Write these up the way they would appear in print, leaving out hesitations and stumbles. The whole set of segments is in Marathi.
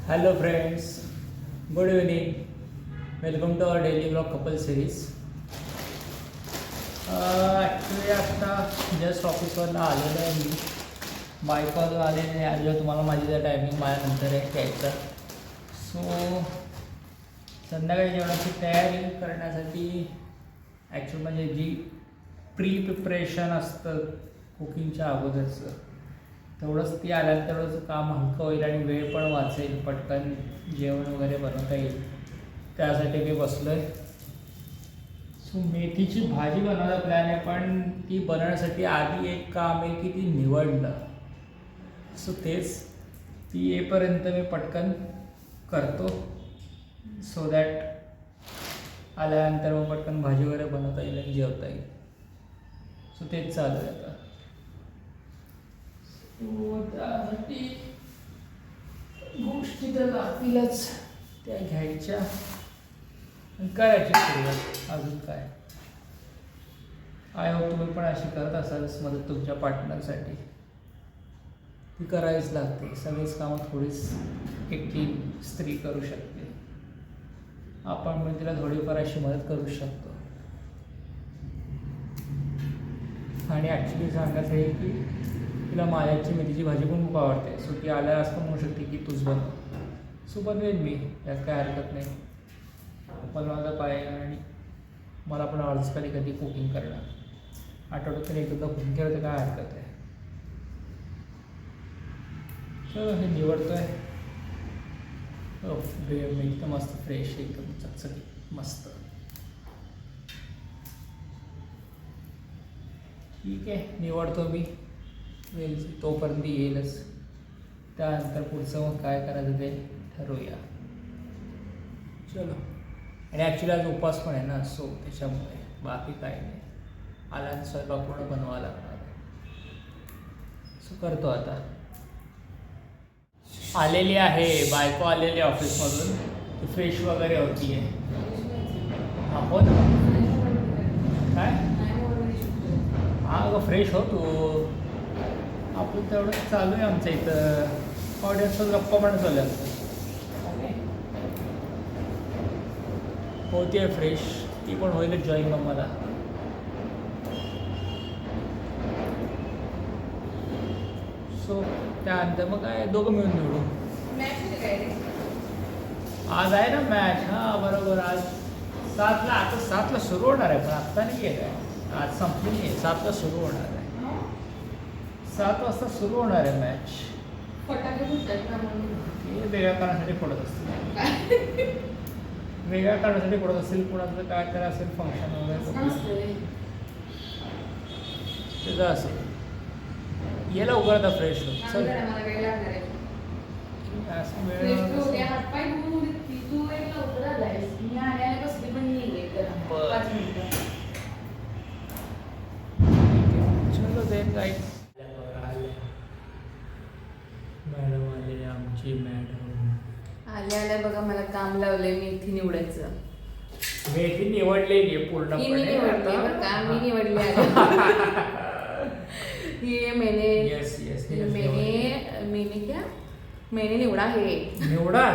Hello friends, good evening. Welcome to our daily vlog couple series. Actually आता जस्ट ऑफिसवरनं आलेलो आहे मी. बायकवर आलेले आलेलो, तुम्हाला माझी जर टायमिंग माझ्यानंतर आहे यायचं. सो संध्याकाळी जेवणाची तयारी करण्यासाठी ॲक्च्युली म्हणजे जी प्रिपरेशन असतं कुकिंगच्या अगोदरचं तेवढंच ती आल्यानंतर तेवढंच काम हलकं होईल आणि वेळ पण वाचेल, पटकन जेवण वगैरे बनवता येईल. त्यासाठी मी बसलो आहे. सो मेथीची भाजी बनवायचा प्लॅन आहे, पण ती बनवण्यासाठी आधी एक काम आहे की ती निवडणं. सो तेच ती येईपर्यंत मी पटकन करतो, सो दॅट आल्यानंतर मग पटकन भाजी वगैरे बनवता येईल आणि जेवता येईल. सो तेच चालू आहे आता. त्यासाठी गोष्टी तर लागतीलच, त्या घ्यायच्या आणि करायची सुरुवात. अजून काय, आय होप तुम्ही पण अशी करत असालच मदत तुमच्या पार्टनरसाठी. ती करावीच लागते. सगळीच कामं थोडीच एकटी स्त्री करू शकते. आपण पण तिला थोडीफार अशी मदत करू शकतो. आणि ॲक्च्युली सांगायचं आहे की तिला माझ्याची मेथीची भाजी पण खूप आवडते. सो ती आल्या असं म्हणू शकते की तूच बनव. सो बनवेन मी, त्यात काय हरकत नाही. बनवायला पाहिजे आणि मला पण आवडतं कधी कधी कुकिंग करणं. आठवड्यातून एकदा कुकिंग केलं तर काय हरकत आहे. चलो हे निवडतो आहे. मेथी तर मस्त फ्रेश, एकदम चकचकीत मस्त. ठीक आहे, निवडतो मी. वेल तोपर्यंत येईलच. त्यानंतर पुढचं मग काय करायचं ते ठरवूया. चलो. आणि ॲक्च्युली आज उपवास पण आहे ना, सो त्याच्यामुळे बाकी काय नाही. आल्यानंतर स्वयंपाक पूर्ण बनवावं लागणार आहे. सो करतो आता. आलेली आहे बायको, आलेली ऑफिसमधून. ती फ्रेश वगैरे होती आहे. हां हो ना. काय हां अगं फ्रेश हो तू. आपलं तेवढं चालू आहे आमचं इथं. ऑडियन्सचं गप्पा पण चालू आहे. होती आहे फ्रेश, ती पण होईलच जॉईन मग मला. सो त्यानंतर मग काय दोघं मिळून निवडू. आज आहे ना मॅच. हां बरोबर, आज 7ला. आता 7ला सुरू होणार आहे, पण आत्ता नाही आहे काय. आज संपली नाही आहे, 7ला सुरू होणार आहे. 7 वाजता सुरू होणार आहे मॅच. हे वेगळ्या कारणासाठी पडत असतील. वेगळ्या कारणासाठी पडत असतील. कुणाचं काय तर असेल फंक्शन वगैरे त्याचं असेल. याला उघडता फ्रेश हो. चल असं वेळ चलो देन काय. मॅडम आले, आमची मॅडम आल्या बघा. मला काम लावलंय मेथी निवडायचं. मेथी निवडलेली आहे पूर्णपणे. मी निवडली बरं का, मी निवडली ये मैंने क्या मैंने निवडा है. निवडा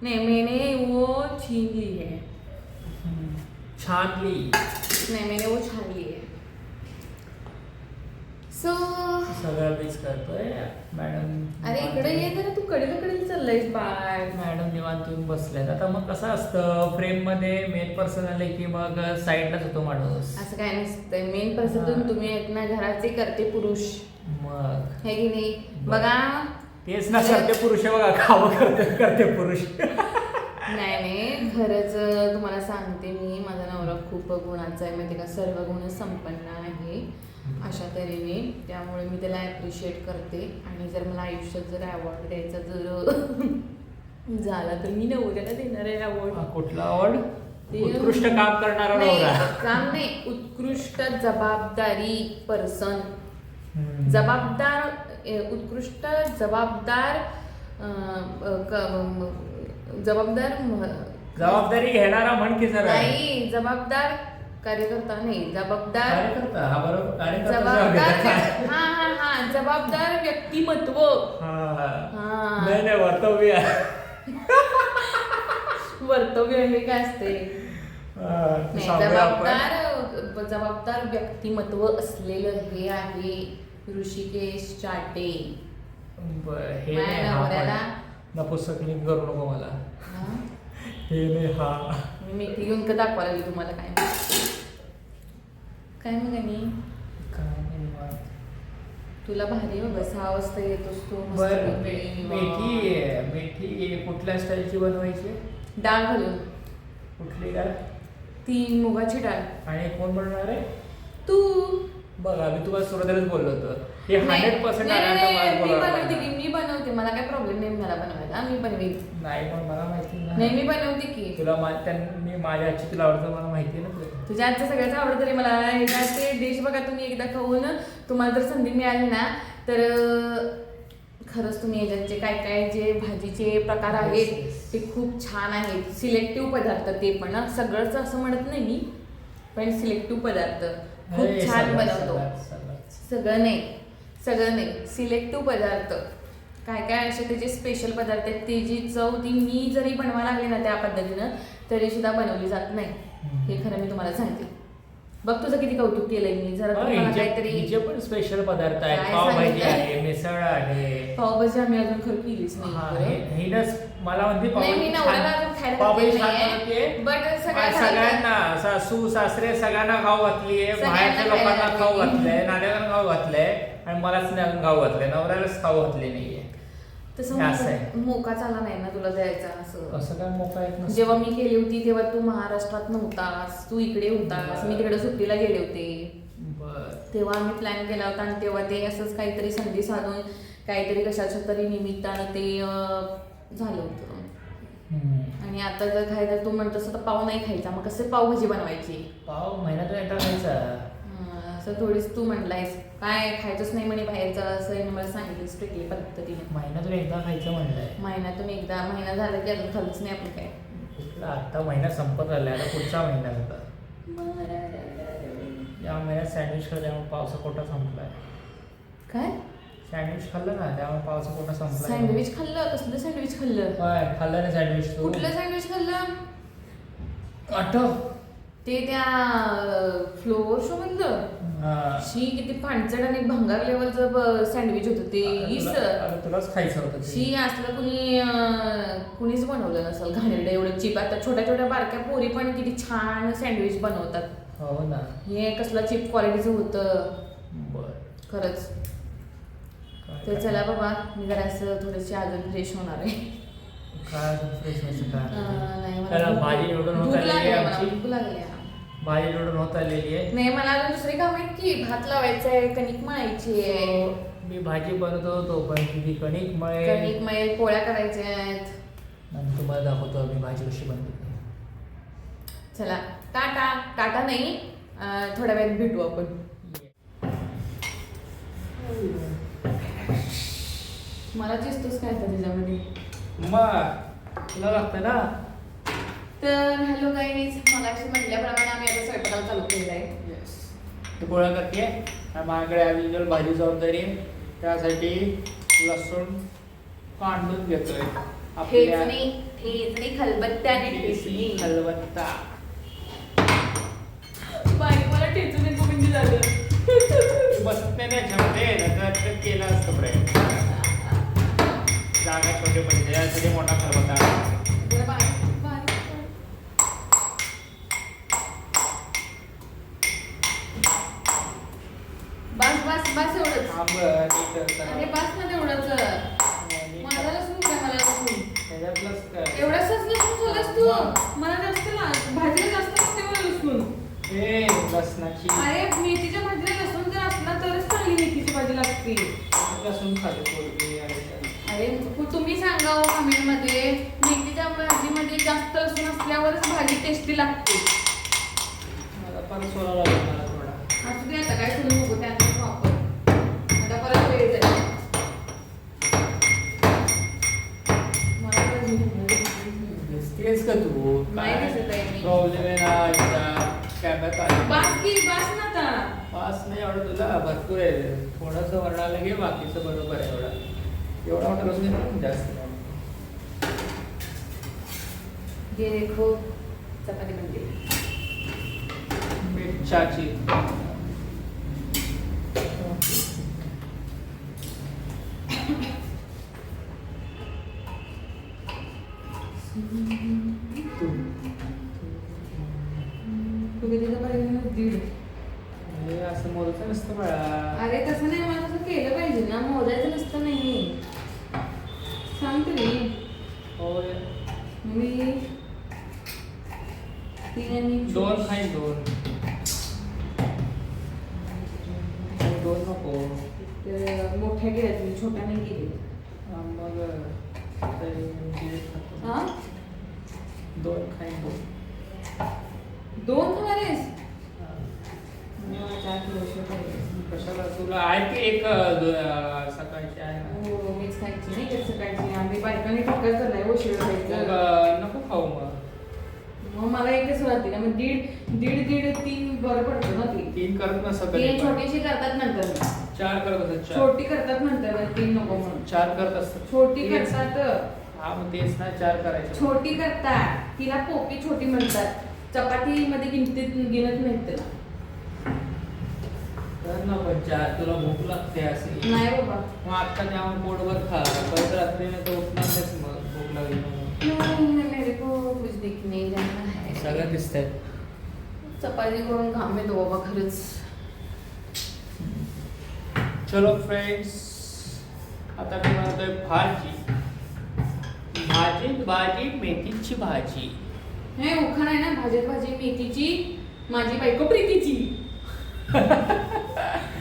नहीं, मैंने वो छीन ली है. छानली नहीं, मैंने वो छान ली है. सो सगळं मीच करतोय. मॅडम अरे इकडे ये तर तू कडेला चाललायस बाय. मॅडम निवांत येऊन बसल्यात. आता मग कसं असतं, फ्रेम मध्ये मेन पर्सन आले की मग साईडलाच होतो माणूस. असं काय नसतं. मेन पर्सन तुम्ही आहेत ना, घराचे करते पुरुष. मग हे की नाही बघा. तेच ना, करते पुरुष आहे बघा. कामं करते पुरुष. नाही खरंच तुम्हाला सांगते मी, माझा नवरा खूप गुणाचा आहे माहिती का. सर्व गुण संपन्न आहे अशा तऱ्हेने. त्यामुळे मी त्याला ॲप्रिशिएट करते. आणि जर मला आयुष्यात जर अवॉर्ड द्यायचा जर झाला तर मी नवऱ्याला देणार आहे अवॉर्ड. कुठला अवॉर्ड? उत्कृष्ट काम करणारा नवरा. काम नाही, उत्कृष्ट जबाबदारी पर्सन. जबाबदार, उत्कृष्ट जबाबदार जबाबदारी घेणारा म्हण की जरा. नाही, जबाबदार कार्यकर्ता नाही, जबाबदार कार्यकर्ता. हा बरोबर, जबाबदार. हा हा हा, जबाबदार व्यक्तिमत्व. हा नाही नाही वर्तव्य वर्तव्य हे काय असते नाही, सांगूया आपण. जबाबदार व्यक्तिमत्व असलेलं हे आहे ऋषिकेश चाटे. बरं, हे माझ्या नाही हा नवऱ्याला पण. नपुसक लिंक करू नको मला. हा? हे नाही हा. मी मेथी घेऊन का दाखवा लागली तुम्हाला काय काय मग आणि काय नाही बा. तुला भारी आहे बाबा 6 वाजता येतोस तू बरं मस्तपैकी. मेथी कुठल्या स्टाईलची बनवायची? डाळ घालून कुठली डाळ? ती मुगाची डाळ. आणि कोण बनवणार आहे? तू बघा मी तुम्हाला सुरुवातीलाच बोललो होतो हे नाही, 100% नाही, नाही, मी बनवते नाही की मी बनवते मला काय प्रॉब्लेम नाही मला बनवायला मी बनवेन. पण मला माहिती नाही मी बनवते की तुला मी माझ्या आजची तुला आवडतं मला माहिती आहे ना तुला. तुझ्या आजचं सगळ्याच आवडत तरी मला एकदा ते डिश बघा तुम्ही एकदा खाऊन तुम्हाला जर संधी मिळाली ना तर खरंच तुम्ही याच्यात जे काय जे भाजीचे प्रकार आहेत ते खूप छान आहेत. सिलेक्टिव्ह पदार्थ ते पण हं. सगळंच असं म्हणत नाही मी पण सिलेक्टिव्ह पदार्थ खूप हे छान सगळं- बनवतो. सगळं- सगळं नाही सिलेक्टिव्ह पदार्थ काय असे त्याचे स्पेशल पदार्थ आहेत ते जी चव ती मी जरी बनवायला लागले ना त्या पद्धतीनं तरी सुद्धा बनवली जात नाही हे खरं मी तुम्हाला सांगते. बघ तुझं किती कौतुक केलंय मी जरा तुम्हाला काहीतरी हिचे पण स्पेशल पदार्थ आहेत. काय पावभाजी सांगितलं? आहे, मिसळ आहे. पावभाजी आम्ही अजून खरं केलीच हा, नाही. हिनंच मला म्हणते नाही मी नवऱ्याला अजून खायला पावभाजी घातलेली छान नाहीये. बनवते. But सगळ्या सगळ्यांना सासू सासरे सगळ्यांना खाऊ घातलीये. सगळ्यांना बाहेरच्या खायला लोकांना खाऊ घातली. घातलंय, नाण्याला खाऊ घातलंय आणि मलाच नाही अजून खाऊ घातलंय. नवऱ्यालाच खाऊ घातले नाहीये. तसं हे असं आहे. मोका चाला नाही ना तुला द्यायचा असं. असं काय मोका येत नसतं. जेव्हा मी केली होती तेव्हा तू महाराष्ट्रात नव्हतास तू इकडे होतास मी तिकडे सुट्टीला गेले होते बरं. तेव्हा आम्ही प्लॅन केला होता आणि तेव्हा ते असंच काहीतरी संधी साधून काहीतरी कशाच्या तरी निमित्तानं ते झालं होतं. आणि आता जर खायचं तू म्हणतोस तर पाव नाही खायचा मग कसे पावभाजी बनवायची. पाव महिन्यातून एकदा खायचा. असं थोडीच तू म्हटलायस काय खायचंच नाही म्हणे बाहेरचं असं याने मला सांगितलं स्ट्रिक्टली पद्धतीने. महिन्यातून एकदा खायचं म्हणलंय. महिन्यातून एकदा महिना झाला की अजून खाल्लंच नाही आपण काय. कुठला आता महिना संपत आलाय आता पुढचा महिना होता. या महिन्यात सँडविच खाल्लं त्यामुळे पावसा कोटा संपलाय. काय सँडविच खाल्लं ना त्यामुळे पावसा कोटा संपलाय. सँडविच खाल्लं कसलं सँडविच खाल्लं काय खाल्लं ना सँडविच तू? कुठलं सँडविच खाल्लं आठव. ते त्या फ्लोअर शो मधलं हा. शी किती पाणचट आणि भंगार लेवलचं सँडविच होतं ते इस तुलाच खायचं होतं ते. शी असलं कुणीच बनवलं नसेल घाणेरडं एवढं चिप. आता छोट्या छोट्या बारक्या पोरी पण किती छान सँडविच बनवतात. हो ना. हे कसलं चिप क्वालिटीचं होतं बर. खरंच. तर चला बाबा मी जरा असं थोडीशी अजून फ्रेश होणार आहे. काय फ्रेश व्हायचं काय? नाही मला त्याला भाजी निवडून भूक होत आलेली लागली आहे मला, आमची. भूक लागली आहे. भाजी निवडून होत आलेली आहे. नाही मला अजून दुसरी काम आहेत की भात लावायचं आहे कणिक मळायची आहे. मी भाजी बनवत होतो पण तुझी कणिक मळे कणिक मळे पोळ्या करायच्या आहेत. आणि तुम्हाला दाखवतो मी भाजी कशी बनवते. चला टाटा टाटा नाही थोड्या वेळात भेटू आपण. मला दिसतोच काय तर त्याच्यामध्ये. मग तुला लागतं ना. तर हॅलो गाईज मगाशी म्हटल्याप्रमाणे आम्ही आता स्वयंपाकाला चालू केलेलं आहे. येस. तू पोळ्या करते आणि माझ्याकडे अवेलेबल भाजी जबाबदारी आहे. त्यासाठी लसूण कांडून घेतोय. ठेचणी खलबत्त्याने ठेचणी. खलबत्ता. बाई मला ठेचून एक म्हणजे झालं. बसत नाही याच्यामध्ये नंतर केलं असतं प्रयत्न. जागा छोटे पडते त्यासाठी मोठा खलबत्ता. जरा बारीक बारीक कर. बस बस बस एवढंच. अरे बस ना तेवढंच. माझा लसूण काय मला लसूण एवढाच लसूण सोलस तू. मला जास्त भाजीला जास्त असते मला लसूण. लसणाची अरे मेथीच्या भाजीला लसूण जर असला तरच चांगली मेथीची भाजी लागते. लसूण खाते. अरे तुम्ही सांगा हो कमेंट मध्ये मेथीच्या भाजीमध्ये जास्त लसूण असल्यावरच भाजी टेस्टी लागते. मला परत सोडा लागेल मला थोडा. असू दे आता काय सोडू नको त्यानंतर वापर. आता परत वेळ जाईल. मला पण दिसतेस का तू? नाही दिसत आहे मी. प्रॉब्लेम आहे ना कॅमेऱ्यात आली. बास ना आता. पास नाही एवढं तुला भरपूर आहे. थोडंसं वरडायला घे बाकीचं बरोबर आहे एवढं. एवढा मोठा रस घेतला जास्त नाही. ये देखो चपाती बनते. मिरच्याची तू किती चपाती दीड. हे असं मोरचं नसतं बाळा. अरे तसं नाही, मला तसं केलं पाहिजे ना, मोजायचं नसतं. नाही सांगते मी. होय. मी 3 आणि 2 खाईन 2 नको. मोठ्या केल्या तुम्ही, छोट्या नाही केली. मग हा 2 खाईन 2 खाणार आहेस? हा. मला 4 किलो पाहिजे. कशाला तुला आहे की एक सकाळची आहे ना. हो मीच खायची नाही का सकाळची. आम्ही बायकांनी ठक्काच झालाय उशीर खायचं. मग नको खाऊ मग. मग मला एकच राहते ना, मग दीड 3 बरं पडतं ना. ती 3 करत नसत. ते छोटीशी करतात नंतर. 4 करत असतात. 4 छोटी करतात नंतर, 3 नको म्हणून. 4 करत असतात. छोटी तेच. करतात. हा मग तेच ना 4 करायचे. छोटी करतात, तिला पोपी छोटी म्हणतात. चपाती मध्ये गिनतीत गिनत नाहीत त्याला. तर ना पण 4 तुला भूक लागते असे. नाही बाबा. मग आता त्यावर पोटभर खा. परत रात्रीने तर उठणार नाहीच मग भूक लागली म्हणून. मेरे को कुछ दिख नहीं रहा है. सगळं दिसतंय. चपाती करून घाम येतो बाबा खरंच. चलो फ्रेंड्स, आता मी बनवतोय भाजी. भाजी मेथीची भाजी. हे उखाण आहे ना, भाजीत भाजी मेथीची, माझी बायको प्रीतीची.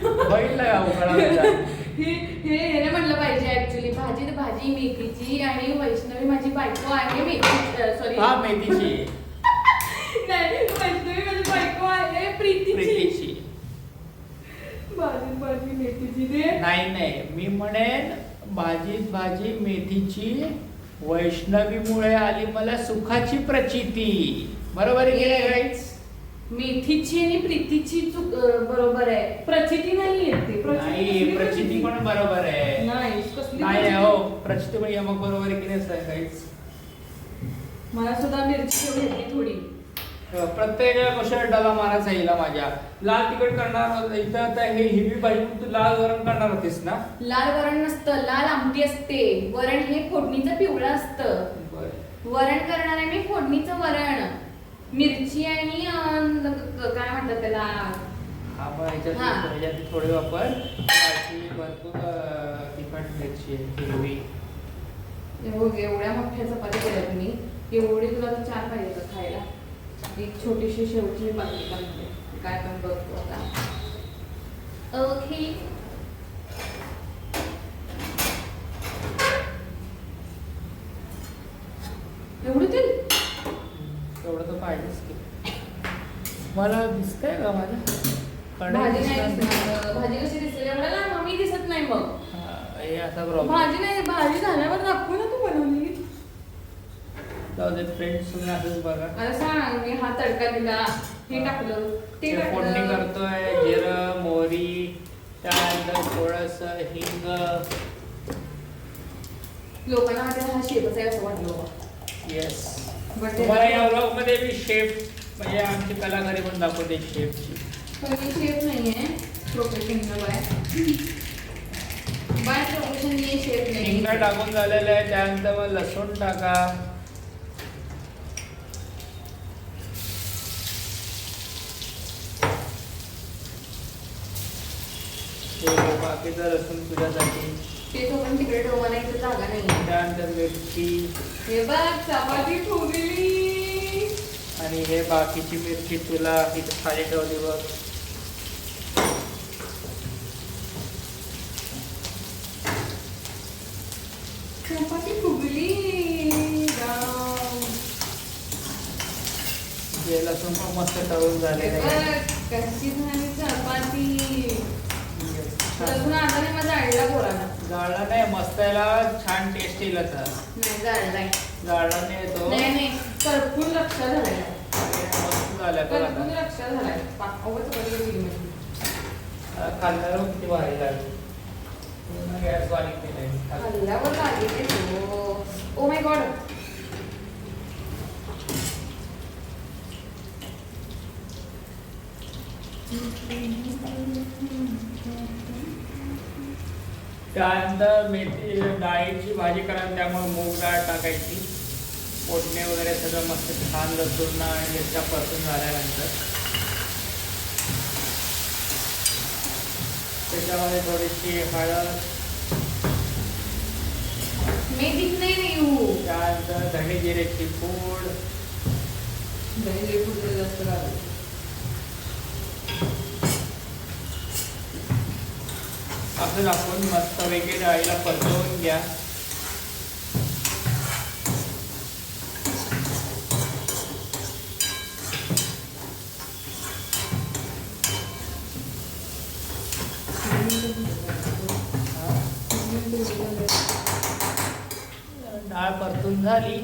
बघितलं का उखाणा? हे म्हणलं पाहिजे ऍक्च्युली. भाजीत भाजी मेथीची आणि वैष्णवी माझी बायको आहे. मेथी सॉरी हा मेथीची. नाही, वैष्णवी माझी बायको आहे प्रीतीची. भाजीत भाजी मेथीची ते नाही मी म्हणेन भाजीत भाजी मेथीची, वैष्णवीमुळे आली मला सुखाची प्रचिती. बरोबर आहे की नाही गाईज? मेथीची आणि प्रीतीची चूक बरोबर आहे. प्रचिती नाही येते. नाही प्रचिती पण बरोबर आहे. नाही कसली नाही प्रचिती? हो प्रचिती पण या मग बरोबर आहे की नाही गाईज? मला सुद्धा मिरची तेवढी येते थोडी. प्रत्येक गोष्ट डबा मारायचा हिला माझ्या. लाल तिखट करणार इथं आता हे हिरवी भाजी तू लाल वरण करणार होतीस ना? लाल वरण नसतं, लाल आमटी असते. वरण हे फोडणीचं पिवळं असतं. वरण करणार आहे मी फोडणीचं वरण. मिरची आणि काय म्हणतात त्याला, हा मग ह्याच्यात थोडी वापर. भरपूर तिखट मिरची हिरवी. एवढ्या मोठ्या चपात्या केल्या तुम्ही. एवढी तुला तर 4 पाहिजे होतं खायला. एक छोटीशी शेवची बाकी काय पण बघतो आता. ओके एवढं तेल एवढं तर पाहिजेच की. मला दिसतंय का माझं भाजी नाही दिसणार. भाजी कशी दिसेल एवढं ना, मम्मी दिसत नाही. मग हे असा प्रॉब्लेम. भाजी नाही, भाजी झाल्यावर दाखवू ना तू बनवली. जाऊ दे फ्रेंड्स, तुम्ही असंच बघा. मला सांग, मी हा तडका दिला, हे टाकलं ते फोडणी टाकलं. करतोय. जिरं मोहरी, त्यानंतर थोडस हिंग. लोकांना वाटतं हा शेपच आहे असं वाटलं. येस. बट तुम्हाला या व्लॉग मध्ये मी शेफ म्हणजे आमची कलाकारी पण दाखवते शेफची. पण मी शेफ नाहीये, प्रोफेशनल आहे. बाय प्रोफेशन ये शेफ नाही. हिंग टाकून झालेलं आहे. त्यानंतर मग लसूण टाका. बाकीचं लसूण तुझ्यासाठी. ते तो पण तिकडे ठेव, मला इथे जागा नाही. त्यानंतर मिरची हे बघ चपाती ठेवलेली. आणि हे बाकीची मिरची तुला इथे खाली ठेवली बघ. चपाती फुगली. हे लसूण पण मस्त तळून झालेलं आहे. कशी झाली चपाती. लसूण आता नाही, माझा आडला पोराला. जाळला नाही, मस्त याला छान टेस्ट येईल आता. नाही जाळलाय. जाळला नाही तो. नाही करपून लक्षात झालाय. मस्त झालं बघ करपून आता. लक्षात झालाय. चपाती गेली म्हणजे खाल्ल्यावर किती भारी लागली. पूर्ण गॅस बारीक केलाय. हल्ल्यावर लागेल हो. Oh my God. त्यानंतर मेथी डाळीची भाजी करा, त्यामुळे मूग डाळ टाकायची. फोडणी वगैरे सगळं मस्त छान लसूण आणि मिरच्या परतून झाल्यानंतर त्याच्यामध्ये थोडीशी हळद, मेथीच नाही हो. त्यानंतर धणे जिऱ्याची पूड, दही फुटले जास्त लागेल. असं टाकून मस्त वेगळी डाळीला परतवून घ्या. डाळ परतून झाली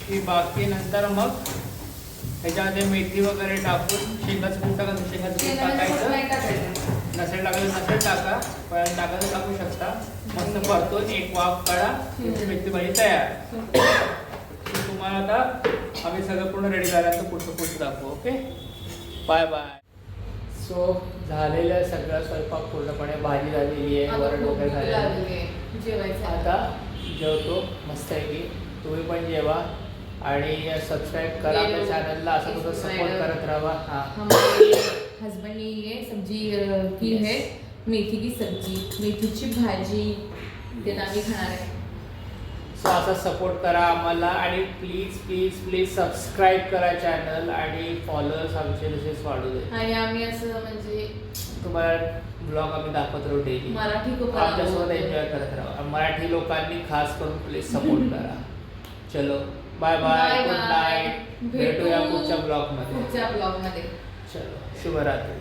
की बाकी नंतर मग ह्याच्यामध्ये मेथी वगैरे टाकून शेंगाचं कूट टाकायचं. शेंगाचं कूट टाकायचं. नसेल टाकायचं नसेल टाका, पण टाकायचं टाकू शकता. मस्त परतून एक वाफ काढा, तुमची मेथी भाजी तयार. तुम्हाला आता आम्ही सगळं पूर्ण रेडी झाल्यानंतर पुढचं दाखवू. Okay, bye bye. सो झालेलं सगळं स्वयंपाक पूर्णपणे, भाजी झालेली आहे, वरण वगैरे झालेलं. जेवायचं आता जेवतो मस्त आहे की. तुम्ही पण जेवा आणि सबस्क्राईब करा आपल्या चॅनलला. असं तसं सपोर्ट करत राहा. हमारे हस्बैंड ने ये सब्जी की है, मेथी की सब्जी, मेथीची भाजी, ते आम्ही खाणार आहे. सो असा सपोर्ट करा आम्हाला आणि प्लीज प्लीज प्लीज सबस्क्राईब करा चॅनल आणि फॉलोअर्स आमचे तसेच वाढू दे. आणि आम्ही असं म्हणजे तुम्हाला ब्लॉग आम्ही दाखवत राहू डेली. मराठी खूप आमच्यासोबत एन्जॉय करत राहा. मराठी लोकांनी खास करून प्लीज सपोर्ट करा. चलो बाय बाय, गुड नाईट. भेटूया पुढच्या ब्लॉगमध्ये. चलो शुभरात्री.